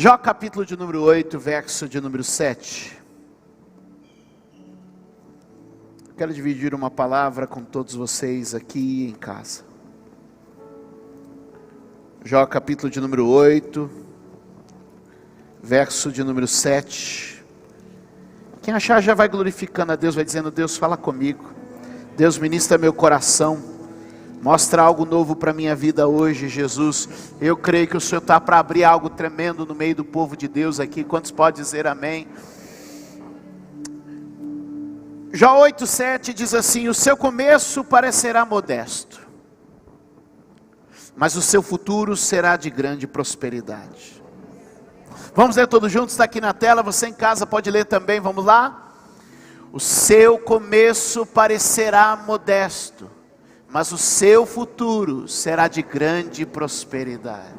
Jó capítulo de número 8, verso de número 7. Quero dividir uma palavra com todos vocês aqui em casa. Jó capítulo de número 8, verso de número 7. Quem achar já vai glorificando a Deus, vai dizendo: Deus, fala comigo. Deus, ministra meu coração. Mostra algo novo para a minha vida hoje, Jesus. Eu creio que o Senhor está para abrir algo tremendo no meio do povo de Deus aqui. Quantos podem dizer amém? Jó 8,7 diz assim: o seu começo parecerá modesto, mas o seu futuro será de grande prosperidade. Vamos ler todos juntos, está aqui na tela, você em casa pode ler também, vamos lá? O seu começo parecerá modesto, mas o seu futuro será de grande prosperidade.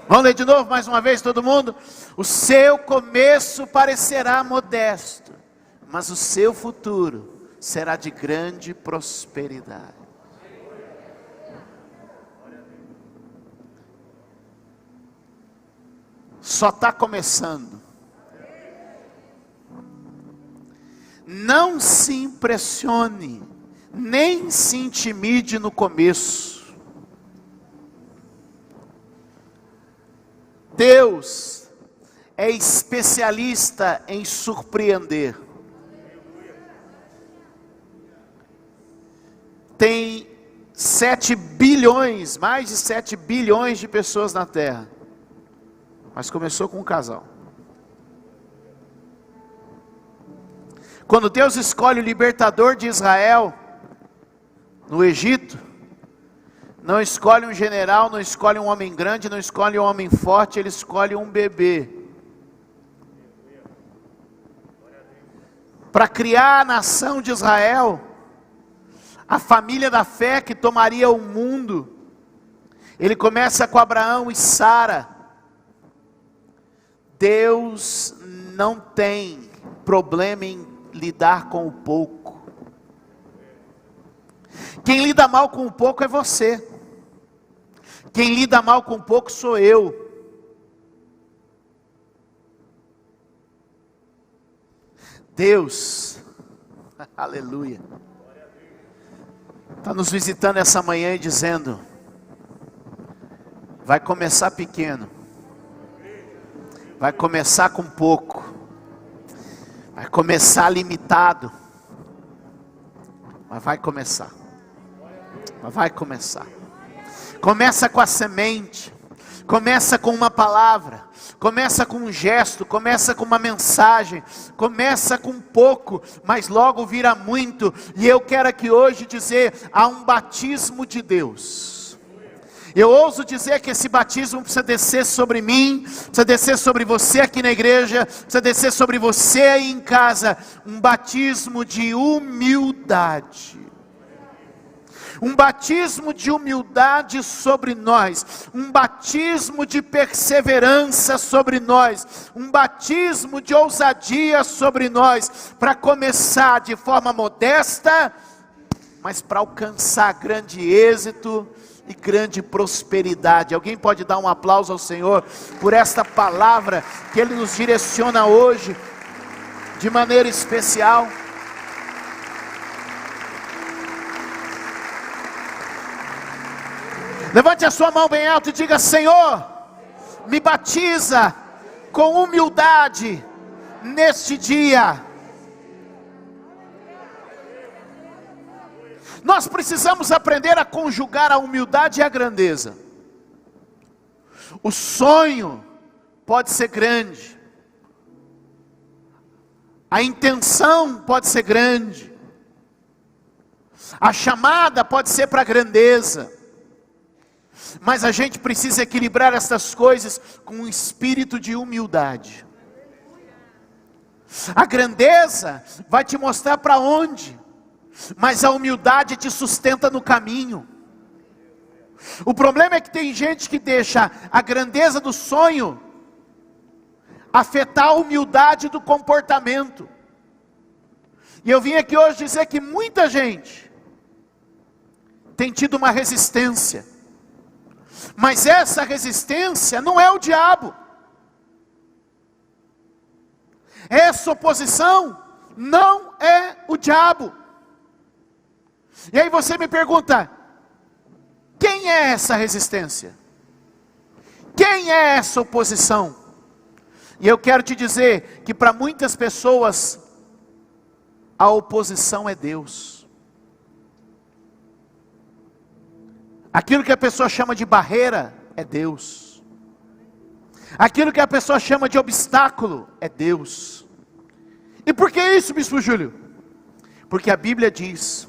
Vamos ler de novo, mais uma vez, todo mundo? O seu começo parecerá modesto, mas o seu futuro será de grande prosperidade. Só está começando. Não se impressione, nem se intimide no começo. Deus é especialista em surpreender. Tem 7 bilhões, mais de 7 bilhões de pessoas na Terra. Mas começou com um casal. Quando Deus escolhe o libertador de Israel no Egito, não escolhe um general, não escolhe um homem grande, não escolhe um homem forte, ele escolhe um bebê. Para criar a nação de Israel, a família da fé que tomaria o mundo, ele começa com Abraão e Sara. Deus não tem problema em lidar com o pouco. Quem lida mal com o pouco é você. Quem lida mal com o pouco sou eu. Deus, aleluia, está nos visitando essa manhã e dizendo: vai começar pequeno, vai começar com pouco, vai começar limitado, mas vai começar. Começa com a semente, começa com uma palavra, começa com um gesto, começa com uma mensagem, começa com pouco, mas logo vira muito. E eu quero aqui hoje dizer: há um batismo de Deus. Eu ouso dizer que esse batismo precisa descer sobre mim, precisa descer sobre você aqui na igreja, precisa descer sobre você aí em casa. Um batismo de humildade. Um batismo de humildade sobre nós, um batismo de perseverança sobre nós, um batismo de ousadia sobre nós, para começar de forma modesta, mas para alcançar grande êxito e grande prosperidade. Alguém pode dar um aplauso ao Senhor por esta palavra que Ele nos direciona hoje de maneira especial? Levante a sua mão bem alto e diga: Senhor, me batiza com humildade neste dia. Nós precisamos aprender a conjugar a humildade e a grandeza. O sonho pode ser grande, a intenção pode ser grande, a chamada pode ser para a grandeza, mas a gente precisa equilibrar essas coisas com um espírito de humildade. A grandeza vai te mostrar para onde, mas a humildade te sustenta no caminho. O problema é que tem gente que deixa a grandeza do sonho afetar a humildade do comportamento. E eu vim aqui hoje dizer que muita gente tem tido uma resistência, mas essa resistência não é o diabo, Essa oposição não é o diabo. E aí você me pergunta, quem é essa resistência? Quem é essa oposição? E eu quero te dizer que para muitas pessoas, a oposição é Deus. Aquilo que a pessoa chama de barreira é Deus. Aquilo que a pessoa chama de obstáculo é Deus. E por que isso, Bispo Júlio? Porque a Bíblia diz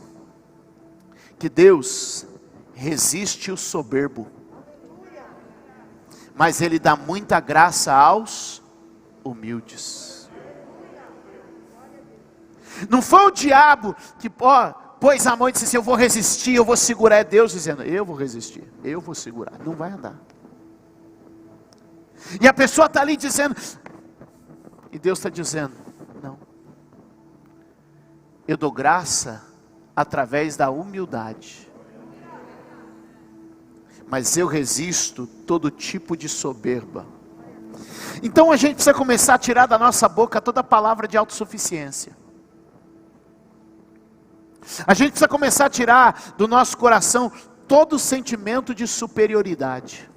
que Deus resiste o soberbo, mas Ele dá muita graça aos humildes. Não foi o diabo que pôs a mão e disse assim, eu vou resistir, eu vou segurar. É Deus dizendo, eu vou resistir, eu vou segurar. Não vai andar. E a pessoa está ali dizendo, e Deus está dizendo, não. Eu dou graça através da humildade. Mas eu resisto todo tipo de soberba. Então a gente precisa começar a tirar da nossa boca toda palavra de autossuficiência. A gente precisa começar a tirar do nosso coração todo sentimento de superioridade.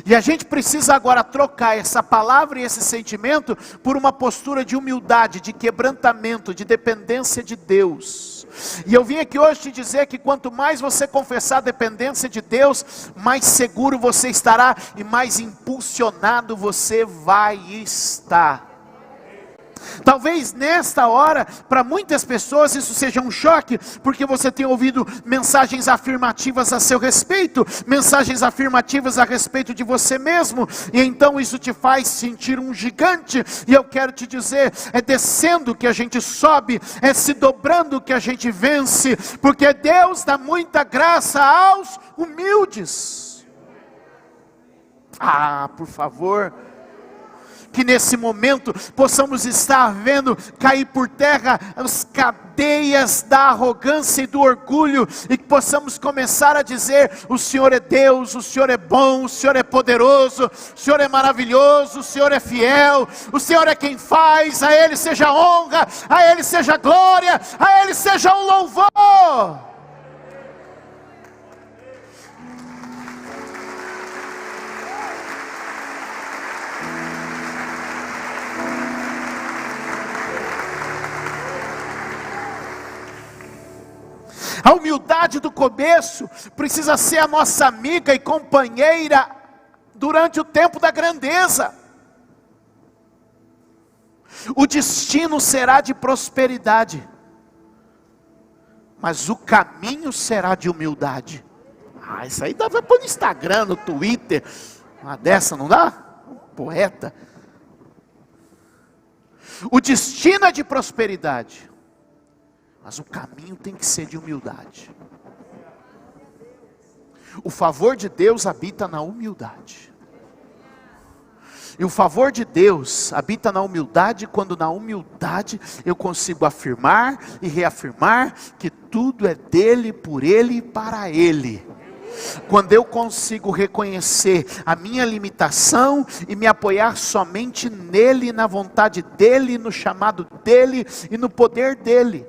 E a gente precisa agora trocar essa palavra e esse sentimento por uma postura de humildade, de quebrantamento, de dependência de Deus. E eu vim aqui hoje te dizer que quanto mais você confessar a dependência de Deus, mais seguro você estará e mais impulsionado você vai estar. Talvez nesta hora, para muitas pessoas isso seja um choque, porque você tem ouvido mensagens afirmativas a seu respeito, mensagens afirmativas a respeito de você mesmo, e então isso te faz sentir um gigante. E eu quero te dizer, é descendo que a gente sobe, é se dobrando que a gente vence, porque Deus dá muita graça aos humildes. Por favor, que nesse momento possamos estar vendo cair por terra as cadeias da arrogância e do orgulho, e que possamos começar a dizer, o Senhor é Deus, o Senhor é bom, o Senhor é poderoso, o Senhor é maravilhoso, o Senhor é fiel, o Senhor é quem faz, a Ele seja honra, a Ele seja glória, a Ele seja o louvor. A humildade do começo precisa ser a nossa amiga e companheira durante o tempo da grandeza. O destino será de prosperidade, mas o caminho será de humildade. Isso aí dá para pôr no Instagram, no Twitter, uma dessa não dá? Poeta. O destino é de prosperidade, mas o caminho tem que ser de humildade. O favor de Deus habita na humildade. E o favor de Deus habita na humildade, quando na humildade eu consigo afirmar e reafirmar que tudo é dele, por ele e para ele. Quando eu consigo reconhecer a minha limitação e me apoiar somente nele, na vontade dele, no chamado dele e no poder dele.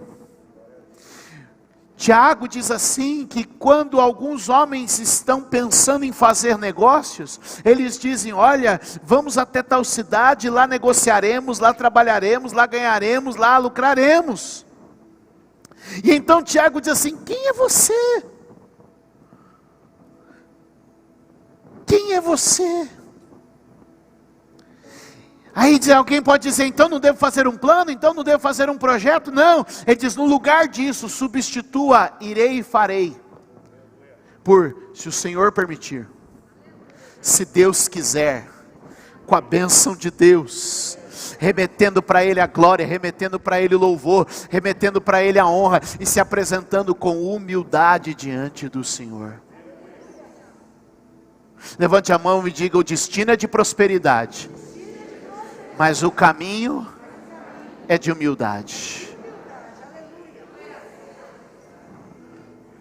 Tiago diz assim, que quando alguns homens estão pensando em fazer negócios, eles dizem, olha, vamos até tal cidade, lá negociaremos, lá trabalharemos, lá ganharemos, lá lucraremos. E então Tiago diz assim, quem é você? Quem é você? Aí alguém pode dizer, então não devo fazer um plano, então não devo fazer um projeto. Não, ele diz, no lugar disso, substitua, irei e farei, por, se o Senhor permitir, se Deus quiser, com a bênção de Deus, remetendo para Ele a glória, remetendo para Ele o louvor, remetendo para Ele a honra, e se apresentando com humildade diante do Senhor. Levante a mão e diga, o destino é de prosperidade, mas o caminho é de humildade.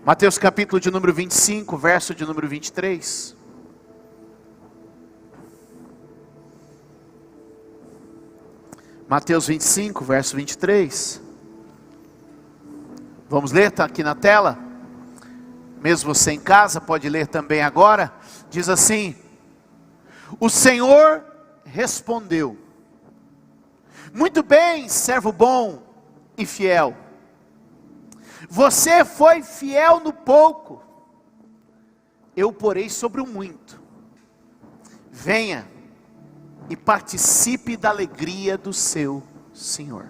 Mateus capítulo de número 25, verso de número 23. Mateus 25, verso 23. Vamos ler, está aqui na tela. Mesmo você em casa, pode ler também agora. Diz assim: o Senhor respondeu: muito bem, servo bom e fiel. Você foi fiel no pouco, eu o porei sobre o muito. Venha e participe da alegria do seu Senhor.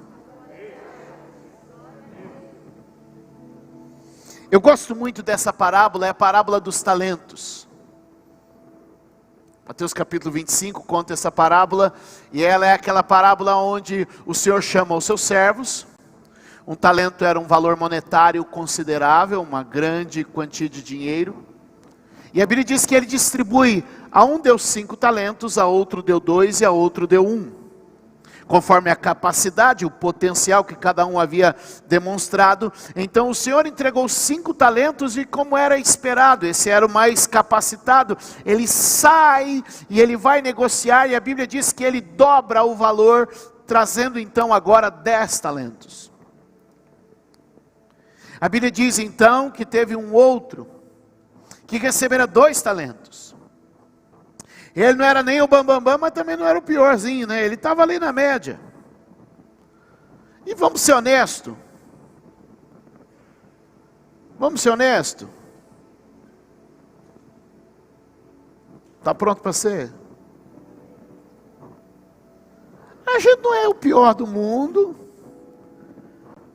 Eu gosto muito dessa parábola, é a parábola dos talentos. Mateus capítulo 25 conta essa parábola, e ela é aquela parábola onde o Senhor chama os seus servos. Um talento era um valor monetário considerável, uma grande quantia de dinheiro. E a Bíblia diz que ele distribui: a um deu 5 talentos, a outro deu 2 e a outro deu 1. Conforme a capacidade, o potencial que cada um havia demonstrado. Então o Senhor entregou 5 talentos e, como era esperado, esse era o mais capacitado. Ele sai e ele vai negociar, e a Bíblia diz que ele dobra o valor, trazendo então agora 10 talentos. A Bíblia diz então que teve um outro que recebera 2 talentos. Ele não era nem o bambambam, mas também não era o piorzinho, né? Ele estava ali na média. E vamos ser honestos. Vamos ser honestos. Está pronto para ser? A gente não é o pior do mundo.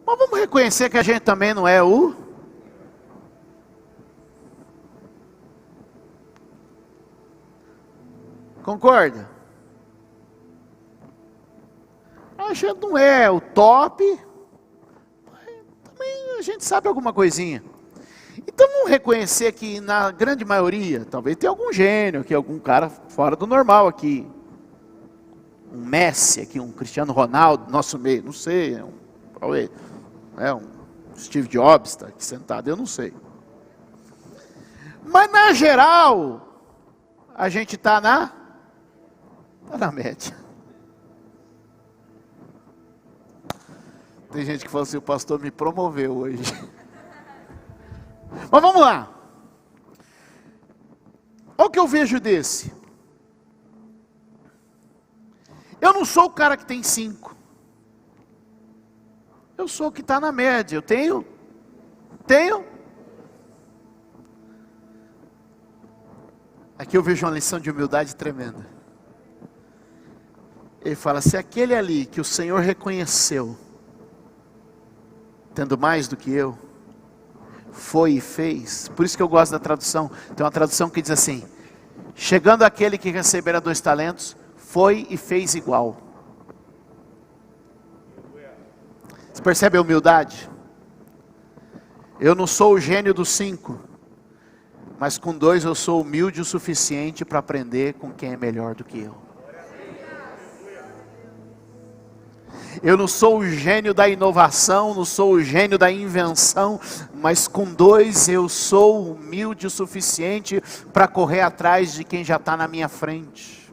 Mas vamos reconhecer que a gente também não é o... Concorda? A gente não é o top, mas também a gente sabe alguma coisinha. Então vamos reconhecer que na grande maioria, talvez tenha algum gênio aqui, algum cara fora do normal aqui. Um Messi aqui, um Cristiano Ronaldo, nosso meio, não sei, talvez... um Steve Jobs está aqui sentado, eu não sei. Mas na geral, a gente está na média. Tem gente que fala assim: o pastor me promoveu hoje. Mas vamos lá. Olha o que eu vejo desse. Eu não sou o cara que tem 5. Eu sou o que está na média. Eu tenho. Aqui eu vejo uma lição de humildade tremenda. Ele fala: se aquele ali que o Senhor reconheceu, tendo mais do que eu, foi e fez. Por isso que eu gosto da tradução. Tem uma tradução que diz assim: chegando aquele que recebera 2 talentos, foi e fez igual. Você percebe a humildade? Eu não sou o gênio dos 5, mas com 2 eu sou humilde o suficiente para aprender com quem é melhor do que eu. Eu não sou o gênio da inovação, não sou o gênio da invenção, mas com 2 eu sou humilde o suficiente para correr atrás de quem já está na minha frente.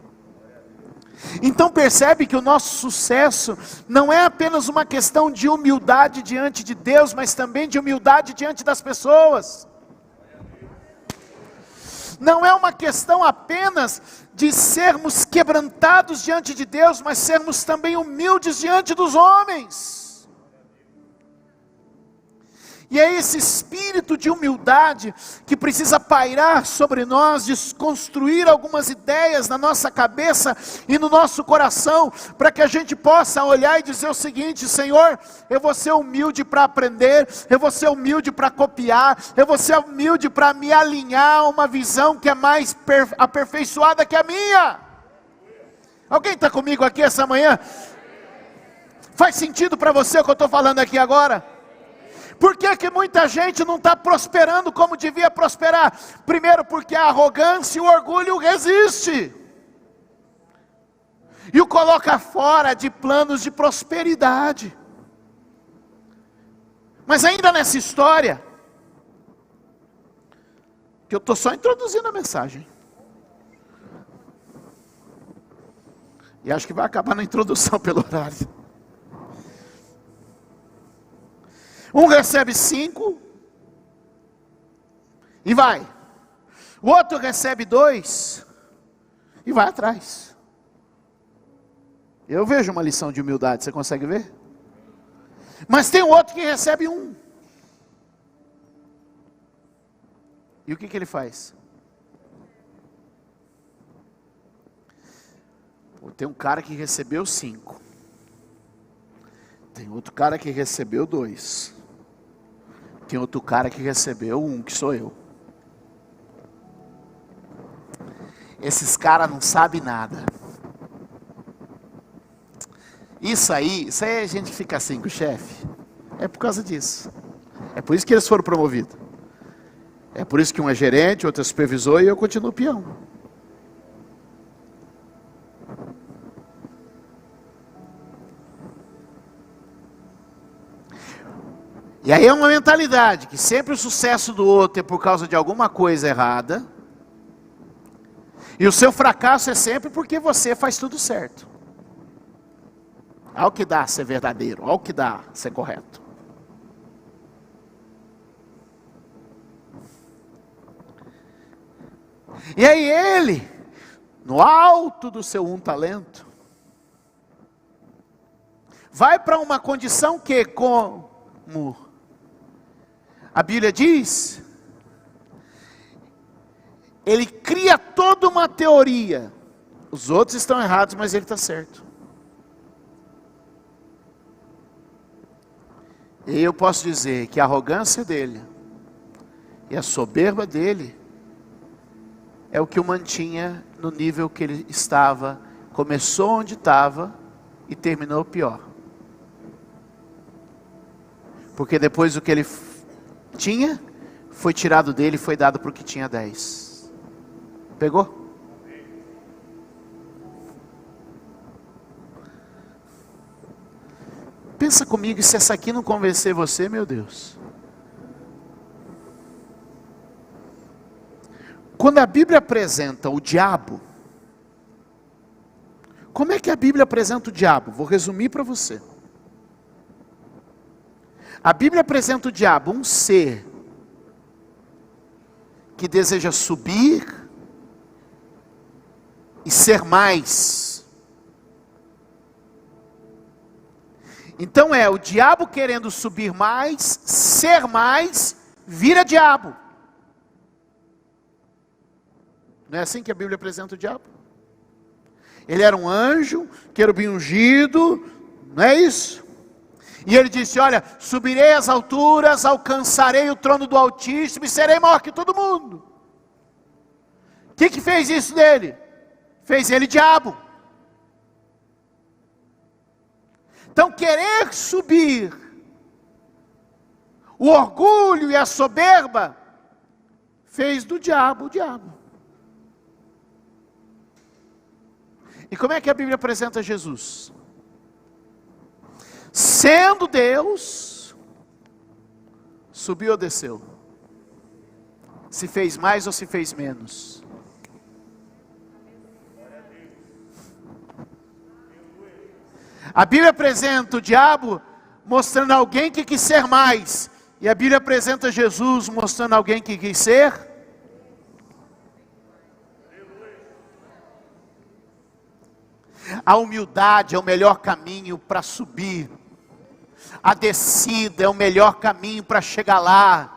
Então percebe que o nosso sucesso não é apenas uma questão de humildade diante de Deus, mas também de humildade diante das pessoas. Não é uma questão apenas de sermos quebrantados diante de Deus, mas sermos também humildes diante dos homens. E é esse espírito de humildade que precisa pairar sobre nós, desconstruir algumas ideias na nossa cabeça e no nosso coração, para que a gente possa olhar e dizer o seguinte: Senhor, eu vou ser humilde para aprender, eu vou ser humilde para copiar, eu vou ser humilde para me alinhar a uma visão que é mais aperfeiçoada que a minha. Alguém está comigo aqui essa manhã? Faz sentido para você o que eu estou falando aqui agora? Por que que muita gente não está prosperando como devia prosperar? Primeiro, porque a arrogância e o orgulho resiste e o coloca fora de planos de prosperidade. Mas ainda nessa história, que eu estou só introduzindo a mensagem, e acho que vai acabar na introdução pelo horário. Um recebe 5 e vai. O outro recebe 2 e vai atrás. Eu vejo uma lição de humildade, você consegue ver? Mas tem um outro que recebe 1. E o que ele faz? Tem um cara que recebeu 5. Tem outro cara que recebeu 2. Tem outro cara que recebeu 1, que sou eu. Esses caras não sabem nada. Isso aí a gente fica assim com o chefe. É por causa disso. É por isso que eles foram promovidos. É por isso que um é gerente, outro é supervisor e eu continuo peão. E aí é uma mentalidade que sempre o sucesso do outro é por causa de alguma coisa errada. E o seu fracasso é sempre porque você faz tudo certo. Olha o que dá ser verdadeiro, olha o que dá ser correto. E aí ele, no alto do seu talento, vai para uma condição que, como a Bíblia diz, ele cria toda uma teoria. Os outros estão errados, mas ele está certo. E eu posso dizer que a arrogância dele e a soberba dele é o que o mantinha no nível que ele estava. Começou onde estava e terminou pior. Porque depois o que ele tinha foi tirado dele e foi dado para o que tinha 10. Pegou? Pensa comigo, e se essa aqui não convencer você, meu Deus. Quando a Bíblia apresenta o diabo, como é que a Bíblia apresenta o diabo? Vou resumir para você. A Bíblia apresenta o diabo, um ser que deseja subir e ser mais. Então o diabo querendo subir mais, ser mais, vira diabo. Não é assim que a Bíblia apresenta o diabo? Ele era um anjo, querubim ungido, não é isso? E ele disse, olha, subirei às alturas, alcançarei o trono do Altíssimo e serei maior que todo mundo. O que fez isso nele? Fez ele diabo. Então querer subir, o orgulho e a soberba, fez do diabo o diabo. E como é que a Bíblia apresenta Jesus? Sendo Deus, subiu ou desceu? Se fez mais ou se fez menos? A Bíblia apresenta o diabo mostrando alguém que quis ser mais. E a Bíblia apresenta Jesus mostrando alguém que quis ser. A humildade é o melhor caminho para subir. A descida é o melhor caminho para chegar lá.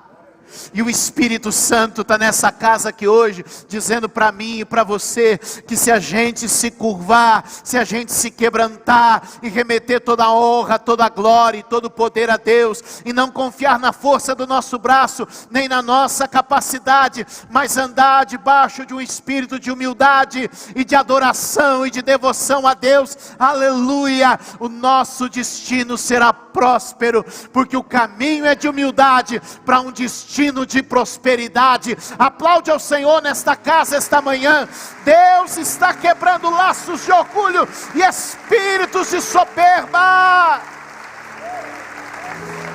E o Espírito Santo está nessa casa aqui hoje, dizendo para mim e para você, que se a gente se curvar, se a gente se quebrantar, e remeter toda a honra, toda a glória e todo o poder a Deus, e não confiar na força do nosso braço, nem na nossa capacidade, mas andar debaixo de um espírito de humildade, e de adoração, e de devoção a Deus, aleluia, o nosso destino será próspero, porque o caminho é de humildade, para um destino de prosperidade. Aplaude ao Senhor nesta casa esta manhã. Deus está quebrando laços de orgulho e espíritos de soberba.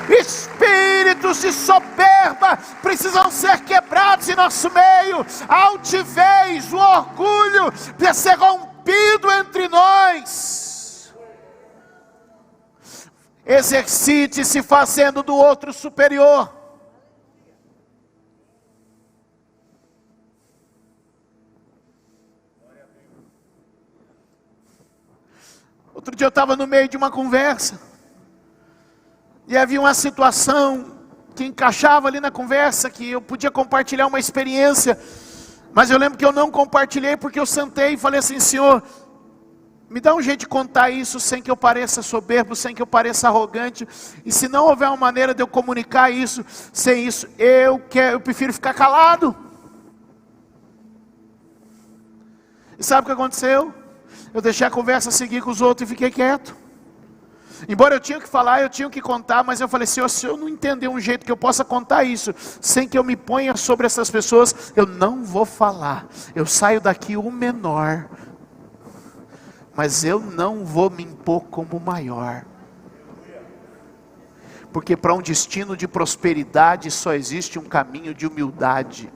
Espíritos de soberba precisam ser quebrados em nosso meio. A altivez, o orgulho precisa ser rompido entre nós. Exercite-se fazendo do outro superior. Outro dia eu estava no meio de uma conversa, e havia uma situação que encaixava ali na conversa, que eu podia compartilhar uma experiência, mas eu lembro que eu não compartilhei, porque eu sentei e falei assim: Senhor, me dá um jeito de contar isso sem que eu pareça soberbo, sem que eu pareça arrogante, e se não houver uma maneira de eu comunicar isso, sem isso, eu prefiro ficar calado. E sabe o que aconteceu? Eu deixei a conversa seguir com os outros e fiquei quieto. Embora eu tinha que falar, eu tinha que contar, mas eu falei: Senhor, se eu não entender um jeito que eu possa contar isso, sem que eu me ponha sobre essas pessoas, eu não vou falar. Eu saio daqui o menor, mas eu não vou me impor como o maior. Porque para um destino de prosperidade só existe um caminho de humildade.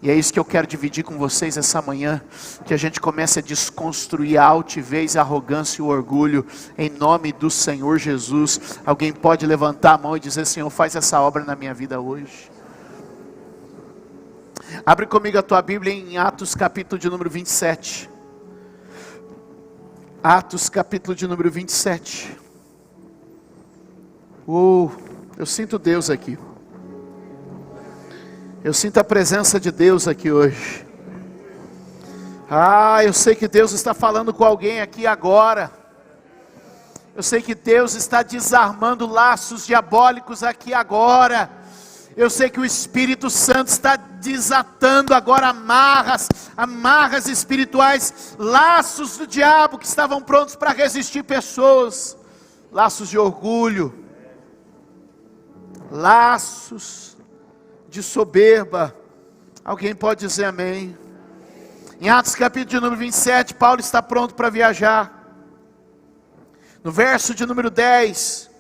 E é isso que eu quero dividir com vocês essa manhã, que a gente comece a desconstruir a altivez, a arrogância e o orgulho, em nome do Senhor Jesus. Alguém pode levantar a mão e dizer: Senhor, faz essa obra na minha vida hoje. Abre comigo a tua Bíblia em Atos capítulo de número 27. Atos capítulo de número 27. Eu sinto Deus aqui. Eu sinto a presença de Deus aqui hoje. Eu sei que Deus está falando com alguém aqui agora. Eu sei que Deus está desarmando laços diabólicos aqui agora. Eu sei que o Espírito Santo está desatando agora amarras espirituais, laços do diabo que estavam prontos para resistir pessoas, laços de orgulho, laços de soberba. Alguém pode dizer amém? Em Atos capítulo de número 27, Paulo está pronto para viajar. No verso de número 10,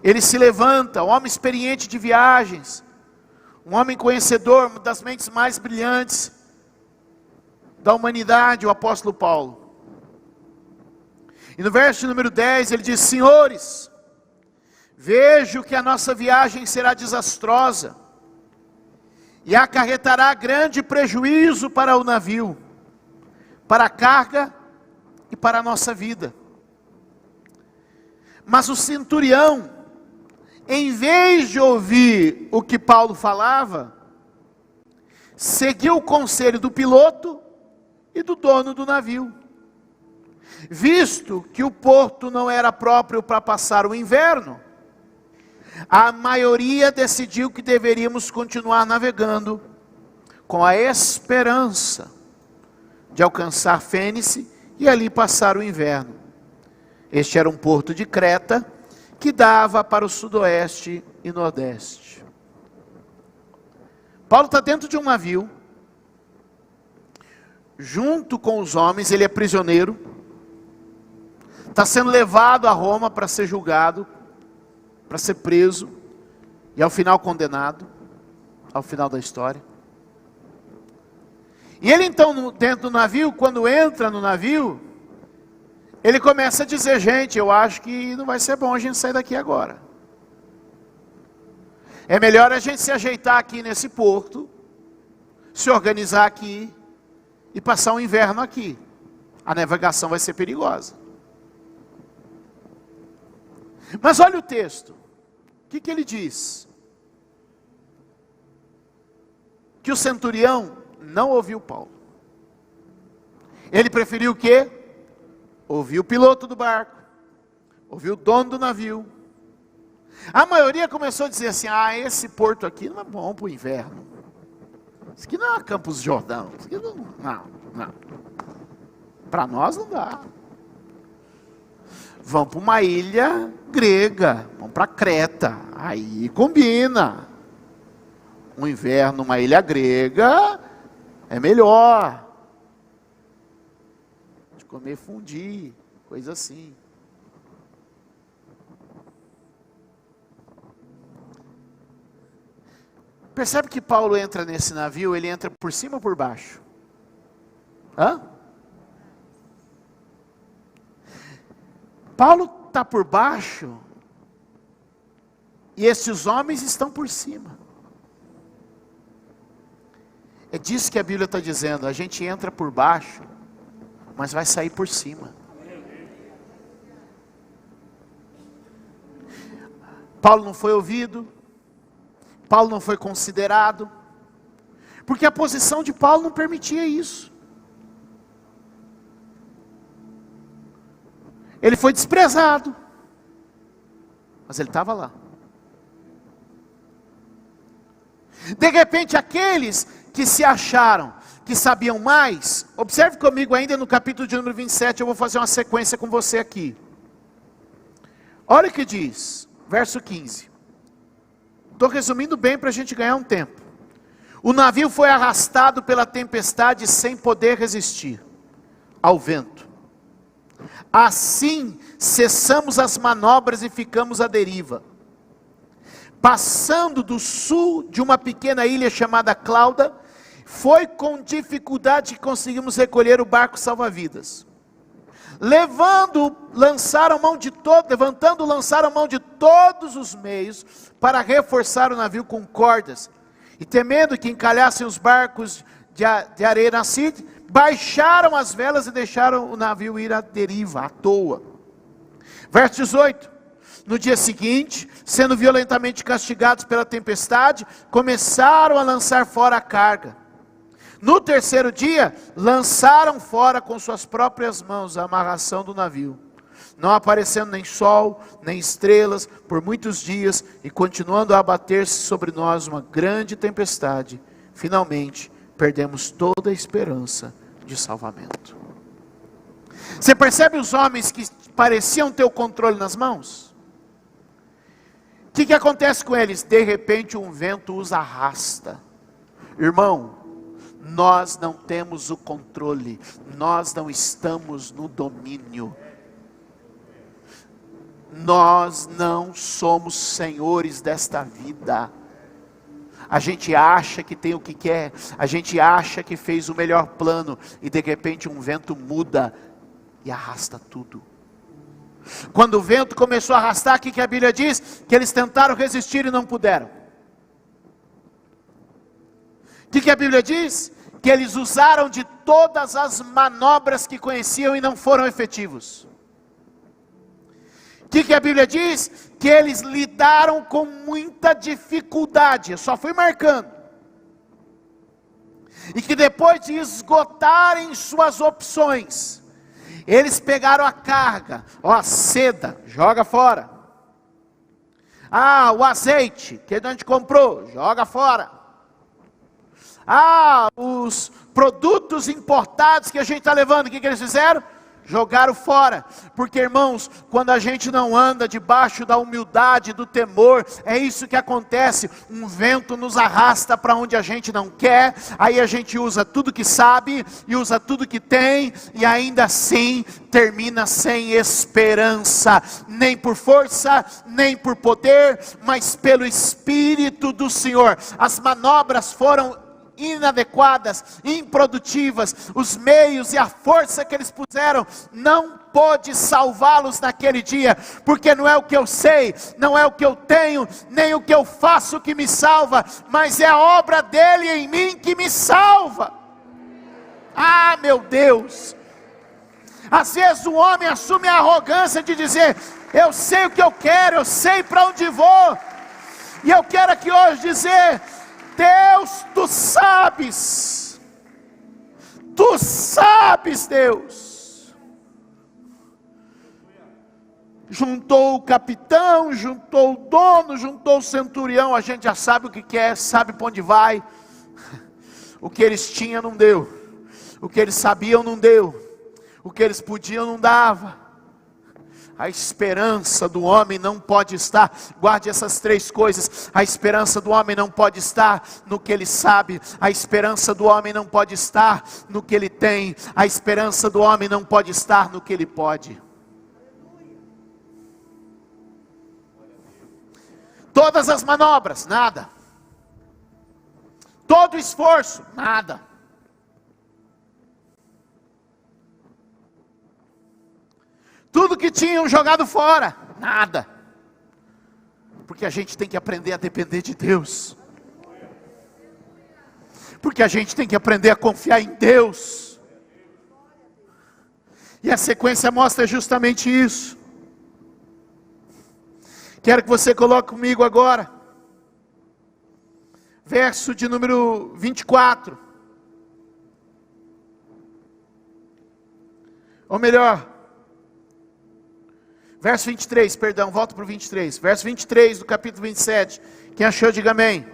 ele se levanta, um homem experiente de viagens, um homem conhecedor, uma das mentes mais brilhantes da humanidade, o apóstolo Paulo. E no verso de número 10 ele diz: Senhores, vejo que a nossa viagem será desastrosa, e acarretará grande prejuízo para o navio, para a carga e para a nossa vida. Mas o centurião, em vez de ouvir o que Paulo falava, seguiu o conselho do piloto e do dono do navio. Visto que o porto não era próprio para passar o inverno, a maioria decidiu que deveríamos continuar navegando, com a esperança de alcançar Fênice e ali passar o inverno. Este era um porto de Creta, que dava para o sudoeste e nordeste. Paulo está dentro de um navio, junto com os homens, ele é prisioneiro, está sendo levado a Roma para ser julgado, para ser preso, e ao final condenado, ao final da história. E ele então, dentro do navio, quando entra no navio, ele começa a dizer: gente, eu acho que não vai ser bom a gente sair daqui agora. É melhor a gente se ajeitar aqui nesse porto, se organizar aqui, e passar um inverno aqui. A navegação vai ser perigosa. Mas olha o texto. O que ele diz? Que o centurião não ouviu Paulo. Ele preferiu o quê? Ouvir o piloto do barco, ouvir o dono do navio. A maioria começou a dizer assim: esse porto aqui não é bom para o inverno. Isso aqui não é Campos do Jordão. Isso aqui não. Para nós não dá. Vão para uma ilha grega, vão para Creta, aí combina. Um inverno numa ilha grega é melhor. De comer fundi, coisa assim. Percebe que Paulo entra nesse navio, ele entra por cima ou por baixo? Paulo está por baixo, e esses homens estão por cima. É disso que a Bíblia está dizendo, a gente entra por baixo, mas vai sair por cima. Paulo não foi ouvido, Paulo não foi considerado, porque a posição de Paulo não permitia isso. Ele foi desprezado, mas ele estava lá. De repente, aqueles que se acharam que sabiam mais, observe comigo ainda no capítulo de número 27, eu vou fazer uma sequência com você aqui. Olha o que diz, verso 15. Estou resumindo bem para a gente ganhar um tempo. O navio foi arrastado pela tempestade sem poder resistir ao vento. Assim, cessamos as manobras e ficamos à deriva. Passando do sul de uma pequena ilha chamada Clauda, foi com dificuldade que conseguimos recolher o barco salva-vidas. Levantando, lançaram mão de todos os meios para reforçar o navio com cordas. E temendo que encalhassem os barcos de areia nascida, baixaram as velas e deixaram o navio ir à deriva, à toa. Verso 18. No dia seguinte, sendo violentamente castigados pela tempestade, começaram a lançar fora a carga. No terceiro dia, lançaram fora com suas próprias mãos a amarração do navio, não aparecendo nem sol, nem estrelas, por muitos dias, e continuando a abater-se sobre nós uma grande tempestade. Finalmente, perdemos toda a esperança de salvamento. Você percebe os homens que pareciam ter o controle nas mãos? O que acontece com eles? De repente um vento os arrasta. Irmão, nós não temos o controle, nós não estamos no domínio. Nós não somos senhores desta vida. A gente acha que tem o que quer, a gente acha que fez o melhor plano, e de repente um vento muda e arrasta tudo. Quando o vento começou a arrastar, o que a Bíblia diz? Que eles tentaram resistir e não puderam. O que a Bíblia diz? Que eles usaram de todas as manobras que conheciam e não foram efetivos. O que a Bíblia diz? Que eles lidaram com muita dificuldade. Eu só fui marcando. E que depois de esgotarem suas opções, eles pegaram a carga, a seda, joga fora. O azeite, que a gente comprou, joga fora. Os produtos importados que a gente está levando, o que eles fizeram? Jogaram fora. Porque, irmãos, quando a gente não anda debaixo da humildade, do temor, é isso que acontece. Um vento nos arrasta para onde a gente não quer, aí a gente usa tudo que sabe, e usa tudo que tem, e ainda assim termina sem esperança, nem por força, nem por poder, mas pelo Espírito do Senhor. As manobras foram inadequadas, improdutivas, os meios e a força que eles puseram não pôde salvá-los naquele dia, porque não é o que eu sei, não é o que eu tenho, nem o que eu faço que me salva, mas é a obra dele em mim que me salva. Meu Deus! Às vezes o homem assume a arrogância de dizer: eu sei o que eu quero, eu sei para onde vou, e eu quero aqui hoje dizer: Deus, tu sabes, Deus. Juntou o capitão, juntou o dono, juntou o centurião, a gente já sabe o que quer, sabe para onde vai. O que eles tinham não deu, o que eles sabiam não deu, o que eles podiam não dava. A esperança do homem não pode estar, guarde essas três coisas: a esperança do homem não pode estar no que ele sabe, a esperança do homem não pode estar no que ele tem, a esperança do homem não pode estar no que ele pode. Todas as manobras, nada. Todo esforço, nada. Tudo que tinham jogado fora, nada. Porque Porque a gente tem que aprender a depender de Deus. Porque a gente tem que aprender a confiar em Deus. E a sequência mostra justamente isso. Quero que você coloque comigo agora. Verso de número 24. Ou melhor, verso 23, perdão, volta para o 23. Verso 23 do capítulo 27. Quem achou, diga amém.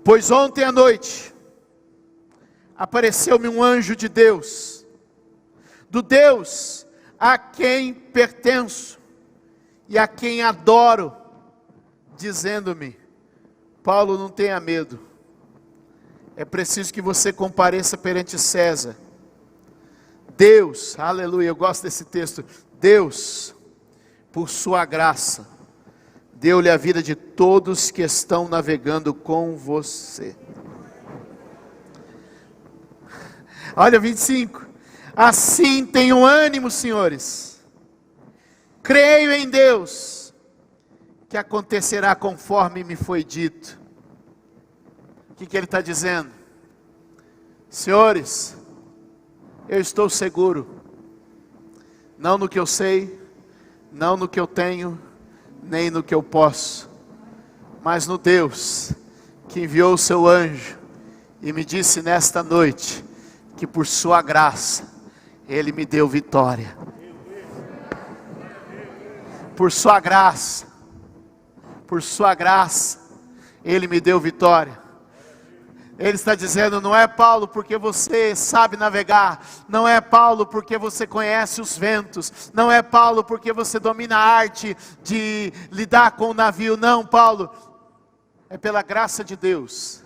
Pois ontem à noite, apareceu-me um anjo de Deus, do Deus a quem pertenço e a quem adoro, dizendo-me: Paulo, não tenha medo, é preciso que você compareça perante César. Deus, aleluia, eu gosto desse texto. Deus, por sua graça, deu-lhe a vida de todos que estão navegando com você. Olha 25. Assim tenham ânimo, senhores. Creio em Deus, que acontecerá conforme me foi dito. O que ele está dizendo? Senhores, eu estou seguro, não no que eu sei, não no que eu tenho, nem no que eu posso, mas no Deus que enviou o seu anjo e me disse nesta noite que por sua graça Ele me deu vitória. Por sua graça, Ele me deu vitória. Ele está dizendo: não é Paulo porque você sabe navegar, não é Paulo porque você conhece os ventos, não é Paulo porque você domina a arte de lidar com o navio, não, Paulo, é pela graça de Deus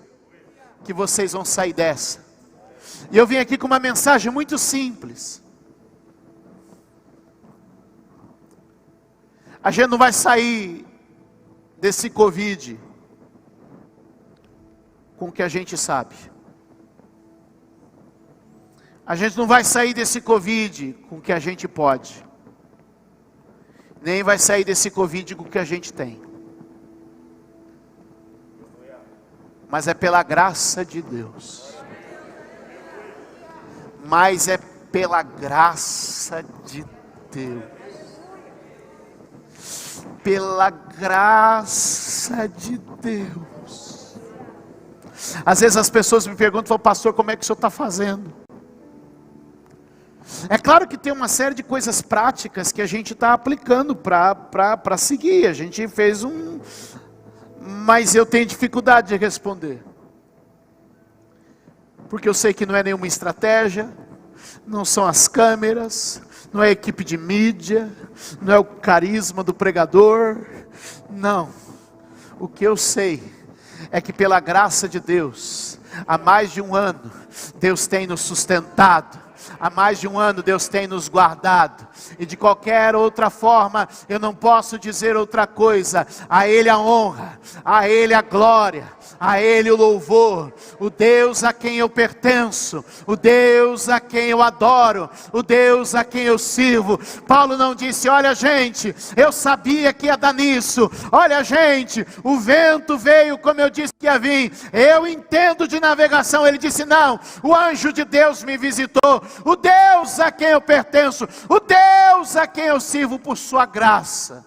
que vocês vão sair dessa. E eu vim aqui com uma mensagem muito simples. A gente não vai sair desse Covid com o que a gente sabe. A gente não vai sair desse Covid com o que a gente pode. Nem vai sair desse Covid com o que a gente tem. Mas é pela graça de Deus. Mas é pela graça de Deus. Pela graça de Deus. Às vezes as pessoas me perguntam: pastor, como é que o senhor está fazendo? É claro que tem uma série de coisas práticas que a gente está aplicando para seguir. A gente fez mas eu tenho dificuldade de responder. Porque eu sei que não é nenhuma estratégia, não são as câmeras, não é a equipe de mídia, não é o carisma do pregador, não. O que eu sei é que pela graça de Deus, há mais de um ano, Deus tem nos sustentado, há mais de um ano Deus tem nos guardado, e de qualquer outra forma, eu não posso dizer outra coisa. A Ele a honra, a Ele a glória, a Ele o louvor, o Deus a quem eu pertenço, o Deus a quem eu adoro, o Deus a quem eu sirvo. Paulo não disse: olha gente, eu sabia que ia dar nisso, olha gente, o vento veio como eu disse que ia vir, eu entendo de navegação. Ele disse: não, o anjo de Deus me visitou, o Deus a quem eu pertenço, o Deus a quem eu sirvo, por sua graça,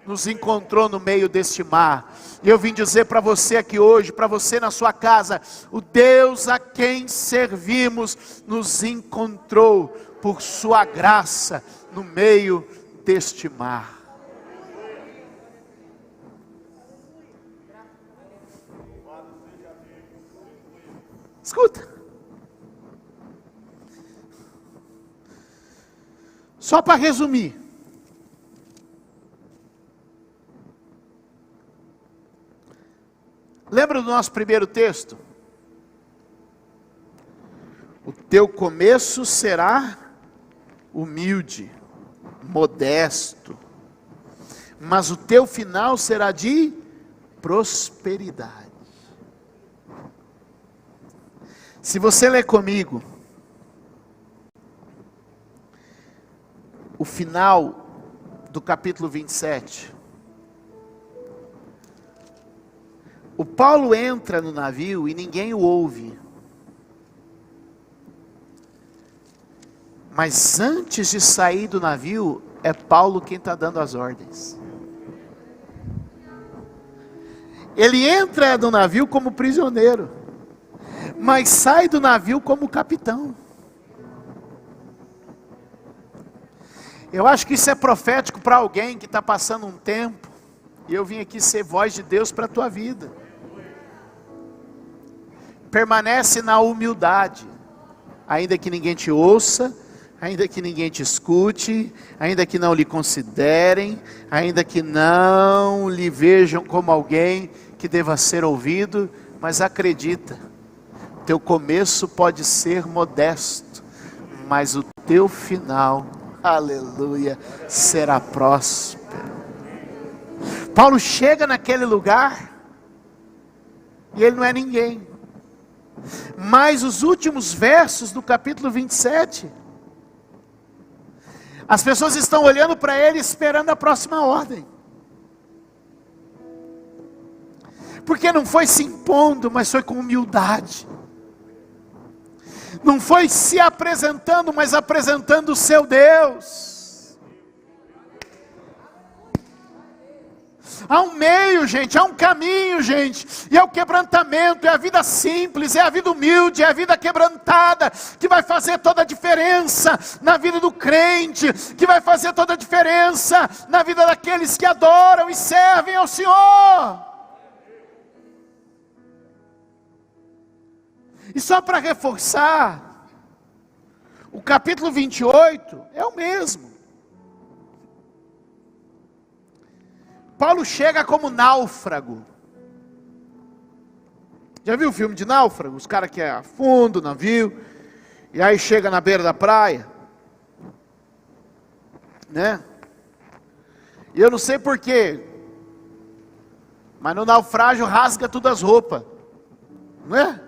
nos encontrou no meio deste mar. E eu vim dizer para você aqui hoje, para você na sua casa: o Deus a quem servimos nos encontrou por sua graça no meio deste mar. Escuta, só para resumir, lembra do nosso primeiro texto? O teu começo será humilde, modesto, mas o teu final será de prosperidade. Se você ler comigo, o final do capítulo 27. O Paulo entra no navio e ninguém o ouve. Mas antes de sair do navio, é Paulo quem está dando as ordens. Ele entra no navio como prisioneiro, mas sai do navio como capitão. Eu acho que isso é profético para alguém que está passando um tempo, e eu vim aqui ser voz de Deus para a tua vida. Permanece na humildade, ainda que ninguém te ouça, ainda que ninguém te escute, ainda que não lhe considerem, ainda que não lhe vejam como alguém que deva ser ouvido, mas acredita, teu começo pode ser modesto, mas o teu final, aleluia, será próspero. Paulo chega naquele lugar, e ele não é ninguém, mas os últimos versos do capítulo 27, as pessoas estão olhando para ele esperando a próxima ordem. Porque não foi se impondo, mas foi com humildade. Não foi se apresentando, mas apresentando o seu Deus. Há um meio, gente, há um caminho, gente, e é o quebrantamento, é a vida simples, é a vida humilde, é a vida quebrantada, que vai fazer toda a diferença na vida do crente, que vai fazer toda a diferença na vida daqueles que adoram e servem ao Senhor. E só para reforçar, o capítulo 28 é o mesmo. Paulo chega como náufrago. Já viu o filme de náufrago? Os caras que afundam o navio, e aí chega na beira da praia, né? E eu não sei porquê, mas no naufrágio rasga todas as roupas, não é?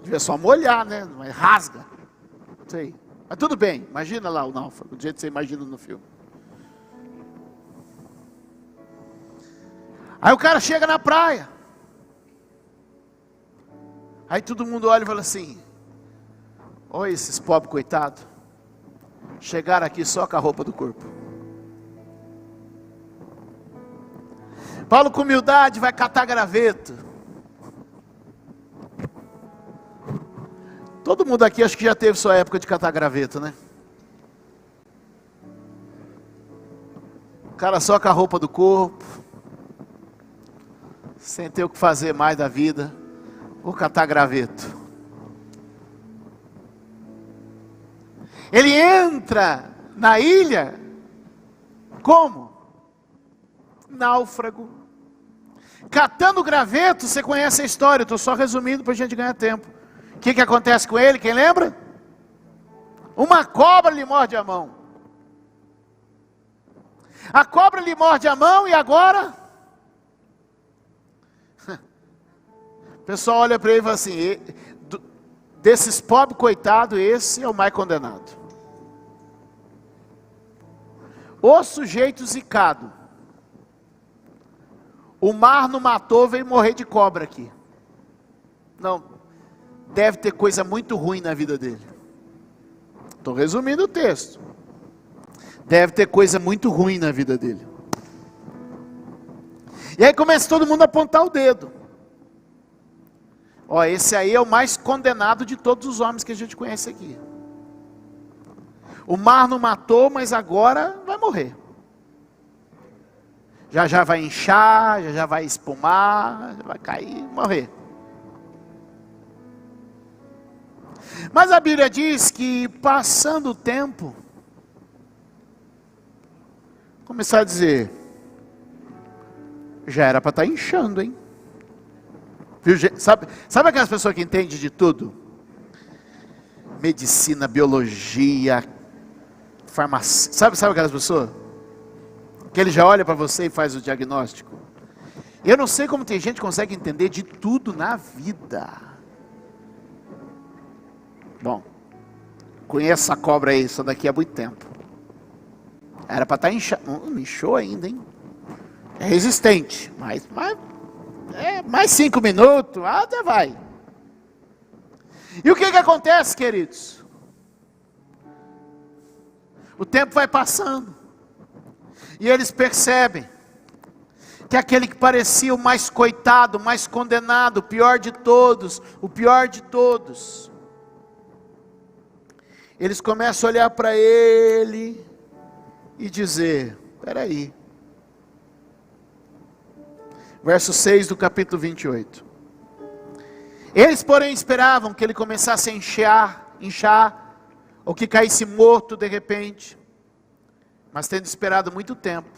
Devia só molhar, né? Mas rasga, não sei. Mas tudo bem, imagina lá o náufrago, do jeito que você imagina no filme. Aí o cara chega na praia, aí todo mundo olha e fala assim: olha esses pobres coitados, chegaram aqui só com a roupa do corpo. Paulo com humildade vai catar graveto. Todo mundo aqui acho que já teve sua época de catar graveto, né? O cara só com a roupa do corpo, sem ter o que fazer mais da vida, vou catar graveto. Ele entra na ilha, como? Náufrago. Catando graveto, você conhece a história, estou só resumindo para a gente ganhar tempo. O que acontece com ele, quem lembra? Uma cobra lhe morde a mão. A cobra lhe morde a mão e agora? O pessoal olha para ele e fala assim: desses pobres coitados, esse é o mais condenado. O sujeito zicado. O mar não matou, veio morrer de cobra aqui. Não, deve ter coisa muito ruim na vida dele. Estou resumindo o texto. Deve ter coisa muito ruim na vida dele. E aí começa todo mundo a apontar o dedo. Ó, esse aí é o mais condenado de todos os homens que a gente conhece aqui. O mar não matou, mas agora vai morrer. Já já vai inchar, já já vai espumar, já vai cair, morrer. Mas a Bíblia diz que passando o tempo, começar a dizer, já era para estar inchando, hein? Viu? Sabe aquelas pessoas que entendem de tudo? Medicina, biologia, farmácia. Sabe aquelas pessoas? Que ele já olha para você e faz o diagnóstico. Eu não sei como tem gente que consegue entender de tudo na vida. Bom, conheço a cobra aí, só daqui a muito tempo. Era para estar inchou ainda, hein? É resistente, mas mais 5 minutos, até vai. E o que acontece, queridos? O tempo vai passando, e eles percebem que aquele que parecia o mais coitado, o mais condenado, o pior de todos, eles começam a olhar para ele e dizer: espera aí. Verso 6 do capítulo 28. Eles, porém, esperavam que ele começasse a inchar, ou que caísse morto de repente. Mas tendo esperado muito tempo,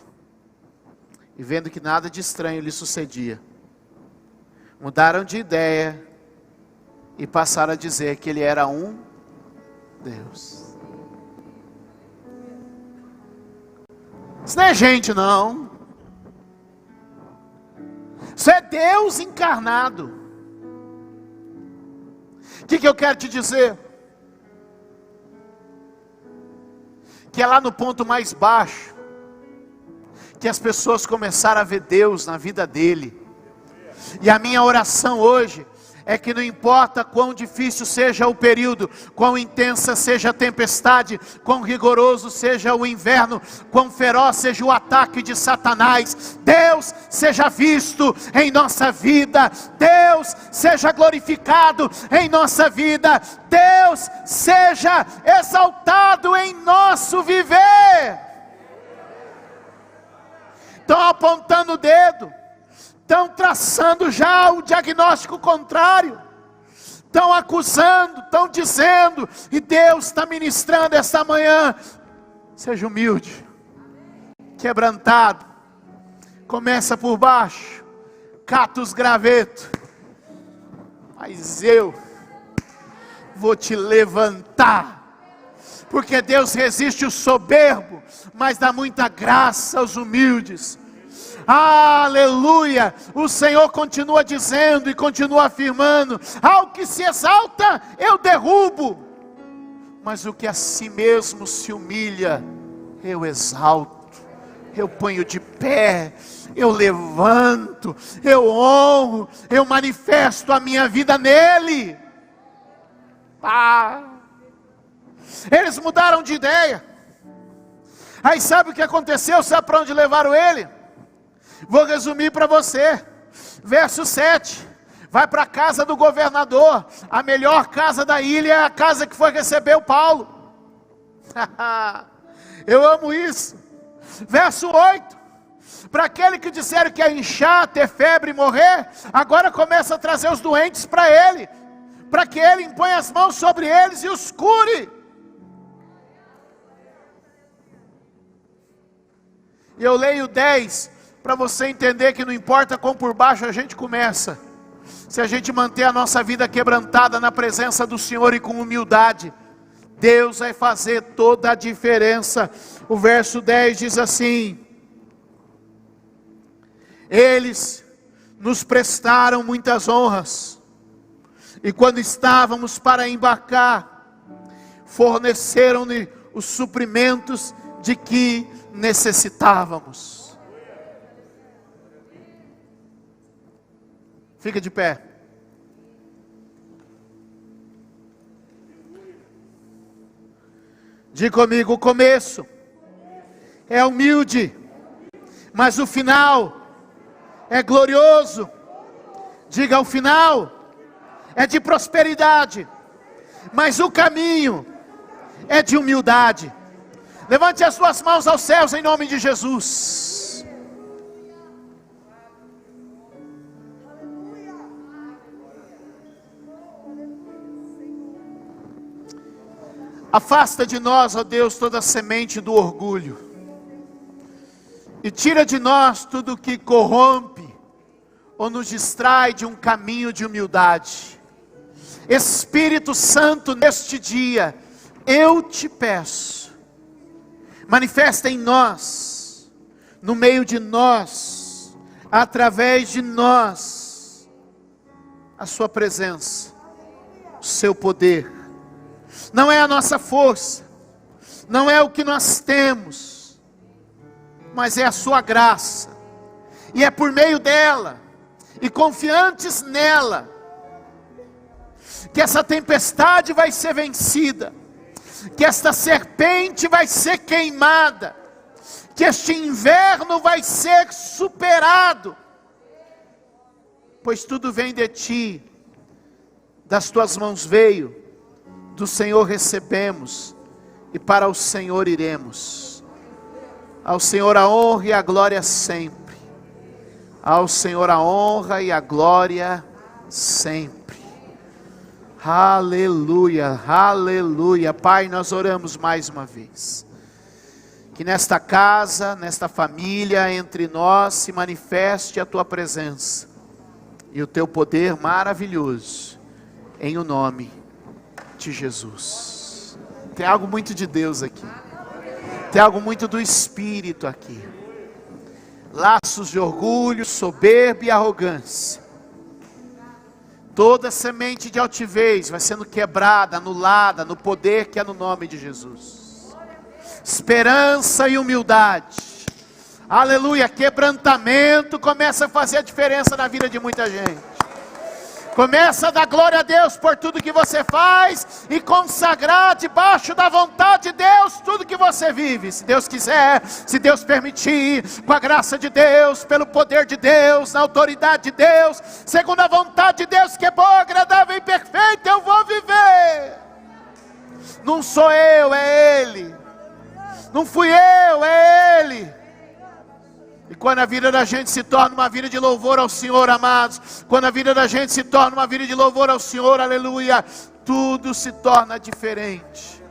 e vendo que nada de estranho lhe sucedia, mudaram de ideia, e passaram a dizer que ele era um Deus. Isso não é gente, não. Isso é Deus encarnado. O que eu quero te dizer? Que é lá no ponto mais baixo que as pessoas começaram a ver Deus na vida dele. E a minha oração hoje é que não importa quão difícil seja o período, quão intensa seja a tempestade, quão rigoroso seja o inverno, quão feroz seja o ataque de Satanás, Deus seja visto em nossa vida, Deus seja glorificado em nossa vida, Deus seja exaltado em nosso viver. Estão apontando o dedo, estão traçando já o diagnóstico contrário, estão acusando, estão dizendo, e Deus está ministrando esta manhã: seja humilde, quebrantado, começa por baixo, cata os gravetos, mas eu vou te levantar, porque Deus resiste o soberbo, mas dá muita graça aos humildes. Aleluia! O Senhor continua dizendo e continua afirmando: ao que se exalta eu derrubo, mas o que a si mesmo se humilha eu exalto, eu ponho de pé, eu levanto, eu honro, eu manifesto a minha vida nele. Eles mudaram de ideia. Aí sabe o que aconteceu? Sabe para onde levaram ele? Vou resumir para você. Verso 7. Vai para a casa do governador. A melhor casa da ilha é a casa que foi receber o Paulo. Eu amo isso. Verso 8. Para aquele que disseram que ia inchar, ter febre e morrer, agora começa a trazer os doentes para ele, para que ele impõe as mãos sobre eles e os cure. E eu leio 10, para você entender que não importa quão por baixo a gente começa, se a gente manter a nossa vida quebrantada na presença do Senhor e com humildade, Deus vai fazer toda a diferença. O verso 10 diz assim: eles nos prestaram muitas honras, e quando estávamos para embarcar, forneceram-lhe os suprimentos de que necessitávamos. Fica de pé. Diga comigo: o começo é humilde, mas o final é glorioso. Diga: o final é de prosperidade, mas o caminho é de humildade. Levante as suas mãos aos céus em nome de Jesus. Afasta de nós, ó Deus, toda a semente do orgulho, e tira de nós tudo que corrompe ou nos distrai de um caminho de humildade. Espírito Santo, neste dia, eu te peço, manifesta em nós, no meio de nós, através de nós, a sua presença, o seu poder. Não é a nossa força, não é o que nós temos, mas é a sua graça, e é por meio dela, e confiantes nela, que essa tempestade vai ser vencida, que esta serpente vai ser queimada, que este inverno vai ser superado, pois tudo vem de ti, das tuas mãos veio, do Senhor recebemos, e para o Senhor iremos. Ao Senhor a honra e a glória sempre, ao Senhor a honra e a glória sempre. Aleluia, aleluia. Pai, nós oramos mais uma vez, que nesta casa, nesta família, entre nós se manifeste a tua presença, e o teu poder maravilhoso, em o nome de Jesus. Tem algo muito de Deus aqui, tem algo muito do Espírito aqui. Laços de orgulho, soberba e arrogância, toda semente de altivez vai sendo quebrada, anulada, no poder que é no nome de Jesus. Esperança e humildade, aleluia, quebrantamento começa a fazer a diferença na vida de muita gente. Começa a dar glória a Deus por tudo que você faz, e consagrar debaixo da vontade de Deus tudo que você vive. Se Deus quiser, se Deus permitir, com a graça de Deus, pelo poder de Deus, na autoridade de Deus, segundo a vontade de Deus que é boa, agradável e perfeita, eu vou viver. Não sou eu, é Ele. Não fui eu, é Ele. E quando a vida da gente se torna uma vida de louvor ao Senhor, amados, quando a vida da gente se torna uma vida de louvor ao Senhor, aleluia, tudo se torna diferente.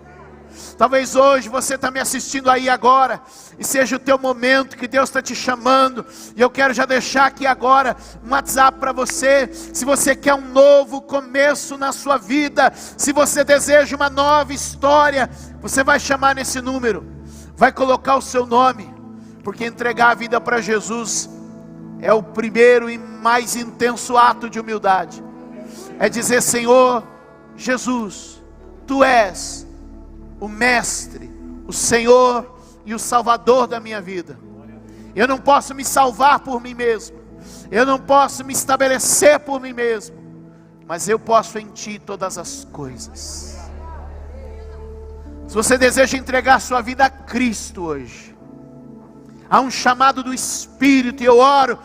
Talvez hoje você está me assistindo aí agora, e seja o teu momento que Deus está te chamando, e eu quero já deixar aqui agora um WhatsApp para você. Se você quer um novo começo na sua vida, se você deseja uma nova história, você vai chamar nesse número, vai colocar o seu nome, porque entregar a vida para Jesus é o primeiro e mais intenso ato de humildade. É dizer: Senhor Jesus, Tu és o Mestre, o Senhor e o Salvador da minha vida. Eu não posso me salvar por mim mesmo, eu não posso me estabelecer por mim mesmo, mas eu posso em Ti todas as coisas. Se você deseja entregar sua vida a Cristo hoje, há um chamado do Espírito, e eu oro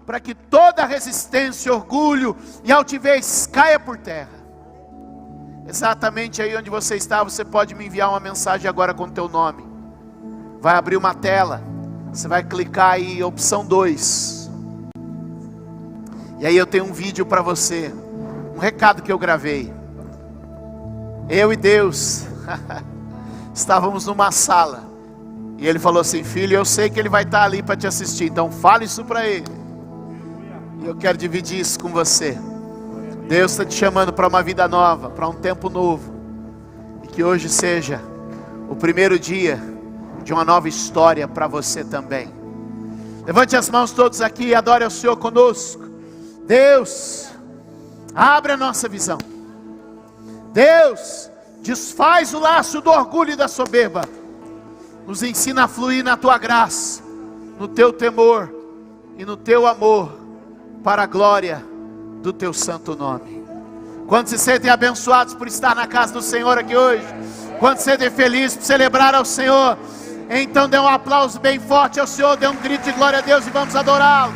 para que toda resistência, orgulho e altivez caia por terra. Exatamente aí onde você está, você pode me enviar uma mensagem agora com o teu nome. Vai abrir uma tela, você vai clicar aí, opção 2. E aí eu tenho um vídeo para você, um recado que eu gravei. Eu e Deus estávamos numa sala, e Ele falou assim: filho, eu sei que Ele vai estar ali para te assistir, então fale isso para Ele. E eu quero dividir isso com você. Deus está te chamando para uma vida nova, para um tempo novo, e que hoje seja o primeiro dia de uma nova história para você também. Levante as mãos todos aqui e adore ao Senhor conosco. Deus, abre a nossa visão. Deus, desfaz o laço do orgulho e da soberba. Nos ensina a fluir na Tua graça, no Teu temor e no Teu amor, para a glória do Teu santo nome. Quantos se sentem abençoados por estar na casa do Senhor aqui hoje? Quantos se sentem felizes por celebrar ao Senhor? Então dê um aplauso bem forte ao Senhor, dê um grito de glória a Deus e vamos adorá-lo.